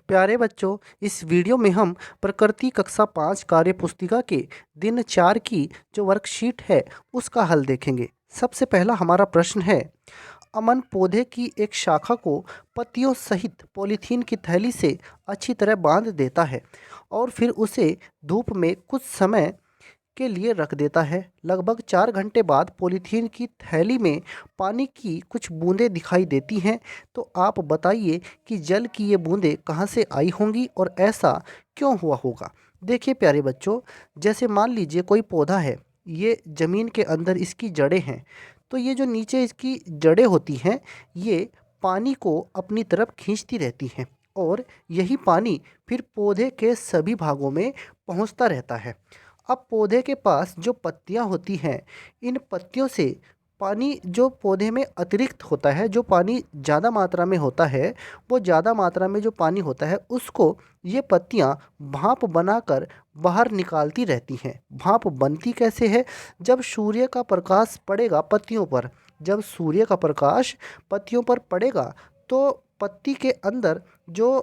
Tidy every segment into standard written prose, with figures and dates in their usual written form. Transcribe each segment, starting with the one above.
प्यारे बच्चों, इस वीडियो में हम प्रकृति कक्षा 5 कार्य पुस्तिका के दिन 4 की जो वर्कशीट है उसका हल देखेंगे। सबसे पहला हमारा प्रश्न है, अमन पौधे की एक शाखा को पत्तियों सहित पॉलीथीन की थैली से अच्छी तरह बांध देता है और फिर उसे धूप में कुछ समय के लिए रख देता है। लगभग 4 घंटे बाद पॉलीथीन की थैली में पानी की कुछ बूंदें दिखाई देती हैं। तो आप बताइए कि जल की ये बूंदें कहाँ से आई होंगी और ऐसा क्यों हुआ होगा। देखिए प्यारे बच्चों, जैसे मान लीजिए कोई पौधा है, ये ज़मीन के अंदर इसकी जड़ें हैं। तो ये जो नीचे इसकी जड़ें होती हैं, ये पानी को अपनी तरफ खींचती रहती हैं और यही पानी फिर पौधे के सभी भागों में पहुंचता रहता है। अब पौधे के पास जो पत्तियां होती हैं, इन पत्तियों से पानी जो पौधे में अतिरिक्त होता है, जो पानी ज़्यादा मात्रा में होता है, वो ज़्यादा मात्रा में जो पानी होता है उसको ये पत्तियां भाप बनाकर बाहर निकालती रहती हैं। भाप बनती कैसे है? जब सूर्य का प्रकाश पड़ेगा पत्तियों पर, जब सूर्य का प्रकाश पत्तियों पर पड़ेगा तो पत्ती के अंदर जो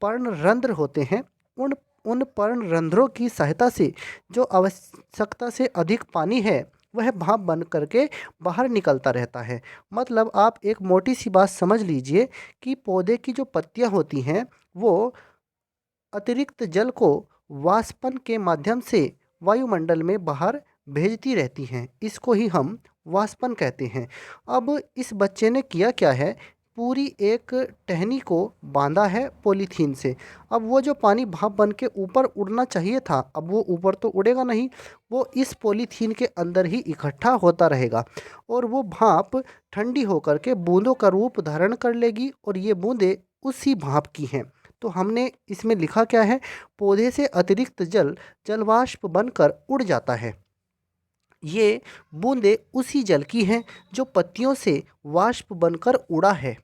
पर्णरंध्र होते हैं, उन उन पर्णरंध्रों की सहायता से जो आवश्यकता से अधिक पानी है वह भाप बन करके बाहर निकलता रहता है। मतलब आप एक मोटी सी बात समझ लीजिए कि पौधे की जो पत्तियां होती हैं वो अतिरिक्त जल को वाष्पन के माध्यम से वायुमंडल में बाहर भेजती रहती हैं। इसको ही हम वाष्पन कहते हैं। अब इस बच्चे ने किया क्या है, पूरी एक टहनी को बांधा है पॉलीथीन से। अब वो जो पानी भाप बन के ऊपर उड़ना चाहिए था, अब वो ऊपर तो उड़ेगा नहीं, वो इस पॉलीथीन के अंदर ही इकट्ठा होता रहेगा और वो भाप ठंडी होकर के बूंदों का रूप धारण कर लेगी और ये बूंदें उसी भाप की हैं। तो हमने इसमें लिखा क्या है, पौधे से अतिरिक्त जल जलवाष्प बनकर उड़ जाता है। ये बूंदें उसी जल की हैं जो पत्तियों से वाष्प बनकर उड़ा है।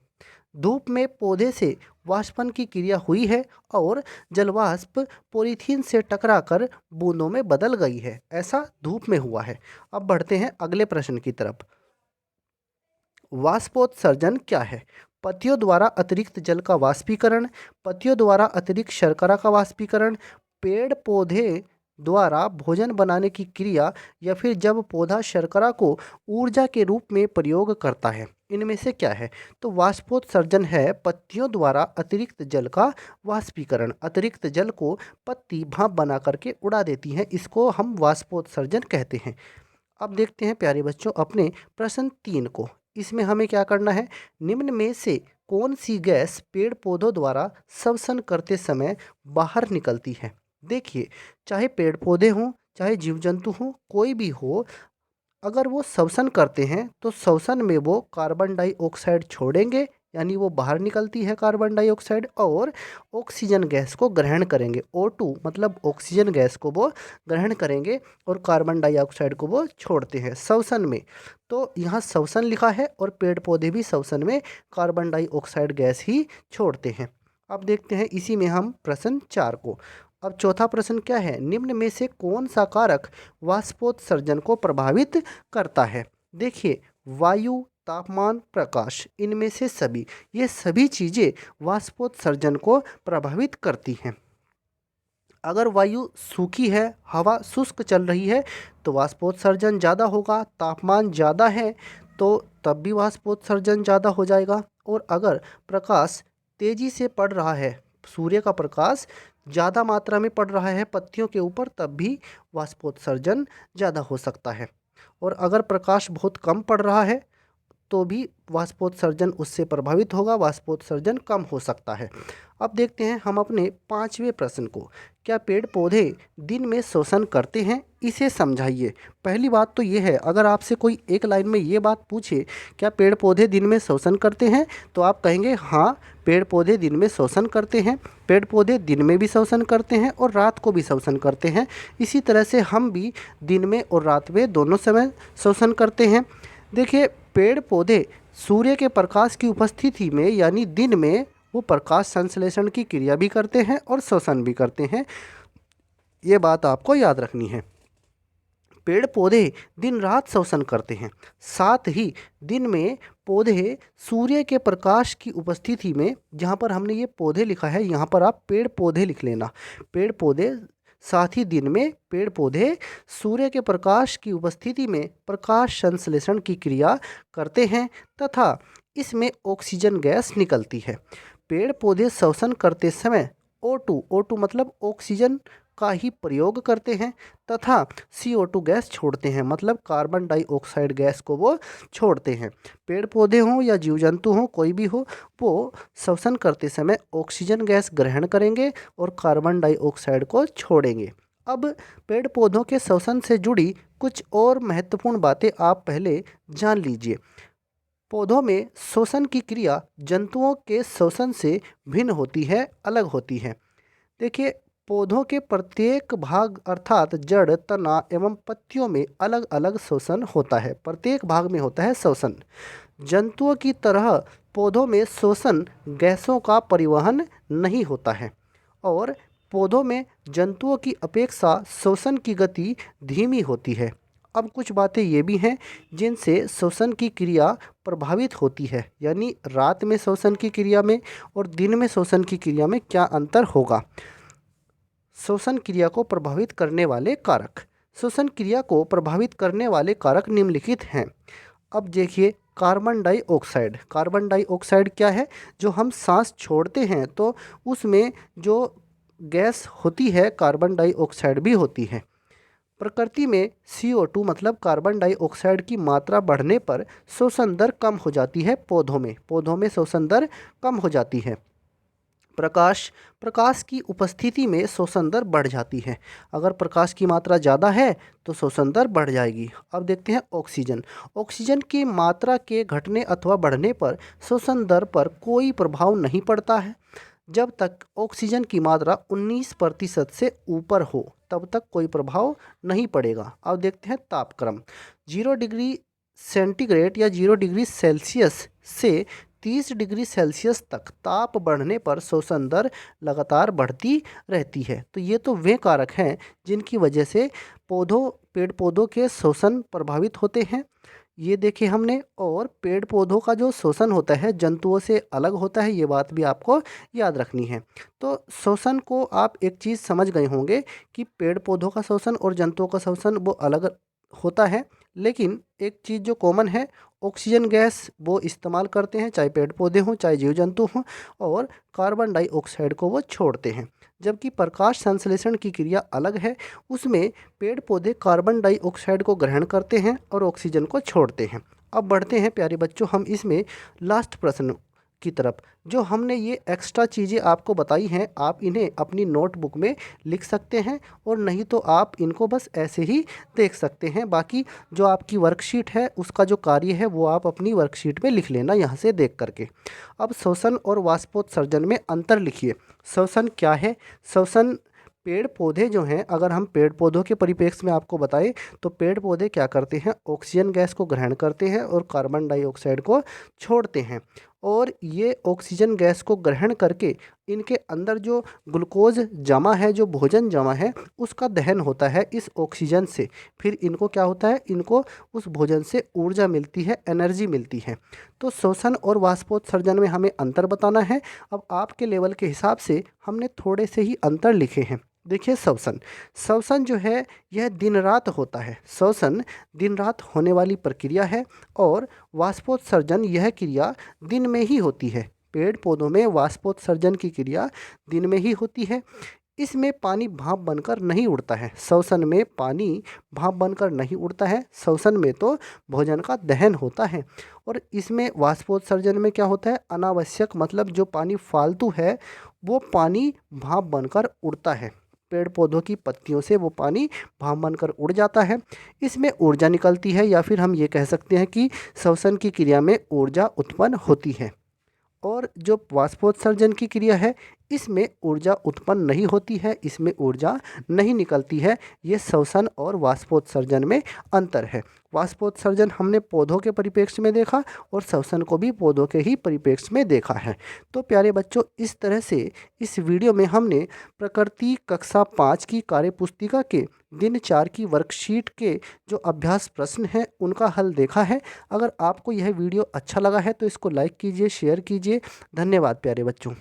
धूप में पौधे से वाष्पन की क्रिया हुई है और जलवाष्प पॉलीथीन से टकराकर बूंदों में बदल गई है। ऐसा धूप में हुआ है। अब बढ़ते हैं अगले प्रश्न की तरफ। वाष्पोत्सर्जन क्या है? पत्तियों द्वारा अतिरिक्त जल का वाष्पीकरण, पत्तियों द्वारा अतिरिक्त शर्करा का वाष्पीकरण, पेड़ पौधे द्वारा भोजन बनाने की क्रिया, या फिर जब पौधा शर्करा को ऊर्जा के रूप में प्रयोग करता है। इनमें से क्या है? तो वाष्पोत्सर्जन है पत्तियों द्वारा अतिरिक्त जल का वाष्पीकरण। अतिरिक्त जल को पत्ती भाप बना करके उड़ा देती हैं, इसको हम वाष्पोत्सर्जन कहते हैं। अब देखते हैं प्यारे बच्चों अपने प्रश्न 3 को। इसमें हमें क्या करना है, निम्न में से कौन सी गैस पेड़ पौधों द्वारा श्वसन करते समय बाहर निकलती है? देखिए, चाहे पेड़ पौधे हों, चाहे जीव जंतु हों, कोई भी हो, अगर वो श्वसन करते हैं तो श्वसन में वो कार्बन डाइऑक्साइड छोड़ेंगे, यानी वो बाहर निकलती है कार्बन डाइऑक्साइड, और ऑक्सीजन गैस को ग्रहण करेंगे। O2 मतलब ऑक्सीजन गैस को वो ग्रहण करेंगे और कार्बन डाइऑक्साइड को वो छोड़ते हैं श्वसन में। तो यहाँ श्वसन लिखा है और पेड़ पौधे भी श्वसन में कार्बन डाइऑक्साइड गैस ही छोड़ते हैं। अब देखते हैं इसी में हम प्रश्न 4 को। अब चौथा प्रश्न क्या है, निम्न में से कौन सा कारक वाष्पोत्सर्जन को प्रभावित करता है? देखिए, वायु, तापमान, प्रकाश, इनमें से सभी, ये सभी चीज़ें वाष्पोत्सर्जन को प्रभावित करती हैं। अगर वायु सूखी है, हवा शुष्क चल रही है तो वाष्पोत्सर्जन ज़्यादा होगा। तापमान ज़्यादा है तो तब भी वाष्पोत्सर्जन ज़्यादा हो जाएगा। और अगर प्रकाश तेज़ी से पड़ रहा है, सूर्य का प्रकाश ज़्यादा मात्रा में पड़ रहा है पत्तियों के ऊपर, तब भी वाष्पोत्सर्जन ज़्यादा हो सकता है। और अगर प्रकाश बहुत कम पड़ रहा है तो भी वाष्पोत्सर्जन उससे प्रभावित होगा, वाष्पोत्सर्जन कम हो सकता है। अब देखते हैं हम अपने 5वें प्रश्न को। क्या पेड़ पौधे दिन में श्वसन करते हैं? इसे समझाइए। पहली बात तो ये है, अगर आपसे कोई एक लाइन में ये बात पूछे क्या पेड़ पौधे दिन में श्वसन करते हैं, तो आप कहेंगे हाँ, पेड़ पौधे दिन में श्वसन करते हैं। पेड़ पौधे दिन में भी श्वसन करते हैं और रात को भी श्वसन करते हैं। इसी तरह से हम भी दिन में और रात में दोनों समय श्वसन करते हैं। देखिए, पेड़ पौधे सूर्य के प्रकाश की उपस्थिति में यानी दिन में वो प्रकाश संश्लेषण की क्रिया भी करते हैं और श्वसन भी करते हैं। ये बात आपको याद रखनी है। पेड़ पौधे दिन रात श्वसन करते हैं। साथ ही दिन में पौधे सूर्य के प्रकाश की उपस्थिति में, जहाँ पर हमने ये पौधे लिखा है यहाँ पर आप पेड़ पौधे लिख लेना। पेड़ पौधे, साथ ही दिन में पेड़ पौधे सूर्य के प्रकाश की उपस्थिति में प्रकाश संश्लेषण की क्रिया करते हैं तथा इसमें ऑक्सीजन गैस निकलती है। पेड़ पौधे श्वसन करते समय O2 मतलब ऑक्सीजन का ही प्रयोग करते हैं तथा CO2 गैस छोड़ते हैं, मतलब कार्बन डाइऑक्साइड गैस को वो छोड़ते हैं। पेड़ पौधे हों या जीव जंतु हों, कोई भी हो, वो श्वसन करते समय ऑक्सीजन गैस ग्रहण करेंगे और कार्बन डाइऑक्साइड को छोड़ेंगे। अब पेड़ पौधों के श्वसन से जुड़ी कुछ और महत्वपूर्ण बातें आप पहले जान लीजिए। पौधों में श्वसन की क्रिया जंतुओं के श्वसन से भिन्न होती है, अलग होती है। देखिए, पौधों के प्रत्येक भाग अर्थात जड़, तना एवं पत्तियों में अलग अलग श्वसन होता है। प्रत्येक भाग में होता है श्वसन। जंतुओं की तरह पौधों में श्वसन गैसों का परिवहन नहीं होता है और पौधों में जंतुओं की अपेक्षा श्वसन की गति धीमी होती है। अब कुछ बातें ये भी हैं जिनसे श्वसन की क्रिया प्रभावित होती है, यानी रात में श्वसन की क्रिया में और दिन में श्वसन की क्रिया में क्या अंतर होगा। श्वसन क्रिया को प्रभावित करने वाले कारक। श्वसन क्रिया को प्रभावित करने वाले कारक निम्नलिखित हैं। अब देखिए, कार्बन डाइऑक्साइड। कार्बन डाइऑक्साइड क्या है? जो हम सांस छोड़ते हैं तो उसमें जो गैस होती है कार्बन डाइऑक्साइड भी होती है। प्रकृति में CO2 मतलब कार्बन डाइऑक्साइड की मात्रा बढ़ने पर श्वसन दर कम हो जाती है। पौधों में श्वसन दर कम हो जाती है। प्रकाश की उपस्थिति में श्वसन दर बढ़ जाती है। अगर प्रकाश की मात्रा ज़्यादा है तो श्वसन दर बढ़ जाएगी। अब देखते हैं ऑक्सीजन। ऑक्सीजन की मात्रा के घटने अथवा बढ़ने पर श्वसन दर पर कोई प्रभाव नहीं पड़ता है। जब तक ऑक्सीजन की मात्रा 19% से ऊपर हो तब तक कोई प्रभाव नहीं पड़ेगा। अब देखते हैं तापक्रम। 0 डिग्री सेंटीग्रेड या 0 डिग्री सेल्सियस से 30 डिग्री सेल्सियस तक ताप बढ़ने पर श्वसन दर लगातार बढ़ती रहती है। तो ये तो वे कारक हैं जिनकी वजह से पेड़ पौधों के श्वसन प्रभावित होते हैं, ये देखे हमने। और पेड़ पौधों का जो श्वसन होता है जंतुओं से अलग होता है, ये बात भी आपको याद रखनी है। तो श्वसन को आप एक चीज़ समझ गए होंगे कि पेड़ पौधों का श्वसन और जंतुओं का श्वसन वो अलग होता है, लेकिन एक चीज़ जो कॉमन है, ऑक्सीजन गैस वो इस्तेमाल करते हैं, चाहे पेड़ पौधे हों चाहे जीव जंतु हों, और कार्बन डाइऑक्साइड को वो छोड़ते हैं। जबकि प्रकाश संश्लेषण की क्रिया अलग है, उसमें पेड़ पौधे कार्बन डाइऑक्साइड को ग्रहण करते हैं और ऑक्सीजन को छोड़ते हैं। अब बढ़ते हैं प्यारे बच्चों हम इसमें लास्ट प्रश्न की तरफ। जो हमने ये एक्स्ट्रा चीज़ें आपको बताई हैं, आप इन्हें अपनी नोटबुक में लिख सकते हैं और नहीं तो आप इनको बस ऐसे ही देख सकते हैं। बाकी जो आपकी वर्कशीट है उसका जो कार्य है वो आप अपनी वर्कशीट में लिख लेना यहाँ से देख करके। अब श्वसन और वाष्पोत्सर्जन में अंतर लिखिए। श्वसन क्या है? श्वसन पेड़ पौधे जो हैं, अगर हम पेड़ पौधों के परिप्रेक्ष्य में आपको बताएं तो पेड़ पौधे क्या करते हैं, ऑक्सीजन गैस को ग्रहण करते हैं और कार्बन डाइऑक्साइड को छोड़ते हैं। और ये ऑक्सीजन गैस को ग्रहण करके इनके अंदर जो ग्लूकोज जमा है, जो भोजन जमा है, उसका दहन होता है इस ऑक्सीजन से। फिर इनको क्या होता है, इनको उस भोजन से ऊर्जा मिलती है, एनर्जी मिलती है। तो श्वसन और वाष्पोत्सर्जन में हमें अंतर बताना है। अब आपके लेवल के हिसाब से हमने थोड़े से ही अंतर लिखे हैं। देखिए, श्वसन जो है यह दिन रात होता है। श्वसन दिन रात होने वाली प्रक्रिया है और वाष्पोत्सर्जन यह क्रिया दिन में ही होती है। पेड़ पौधों में वाष्पोत्सर्जन की क्रिया दिन में ही होती है। इसमें पानी भाप बनकर नहीं उड़ता है। श्वसन में पानी भाप बनकर नहीं उड़ता है। श्वसन में तो भोजन का दहन होता है। और इसमें वाष्पोत्सर्जन में क्या होता है, अनावश्यक मतलब जो पानी फालतू है वो पानी भाप बनकर उड़ता है। पेड़ पौधों की पत्तियों से वो पानी भाप बनकर उड़ जाता है। इसमें ऊर्जा निकलती है, या फिर हम ये कह सकते हैं कि श्वसन की क्रिया में ऊर्जा उत्पन्न होती है। और जो वाष्पोत्सर्जन की क्रिया है इसमें ऊर्जा उत्पन्न नहीं होती है, इसमें ऊर्जा नहीं निकलती है। ये श्वसन और वाष्पोत्सर्जन में अंतर है। वाष्पोत्सर्जन हमने पौधों के परिप्रेक्ष्य में देखा और श्वसन को भी पौधों के ही परिप्रेक्ष्य में देखा है। तो प्यारे बच्चों, इस तरह से इस वीडियो में हमने प्रकृति कक्षा 5 की कार्यपुस्तिका के दिन 4 की वर्कशीट के जो अभ्यास प्रश्न हैं उनका हल देखा है। अगर आपको यह वीडियो अच्छा लगा है तो इसको लाइक कीजिए, शेयर कीजिए। धन्यवाद प्यारे बच्चों।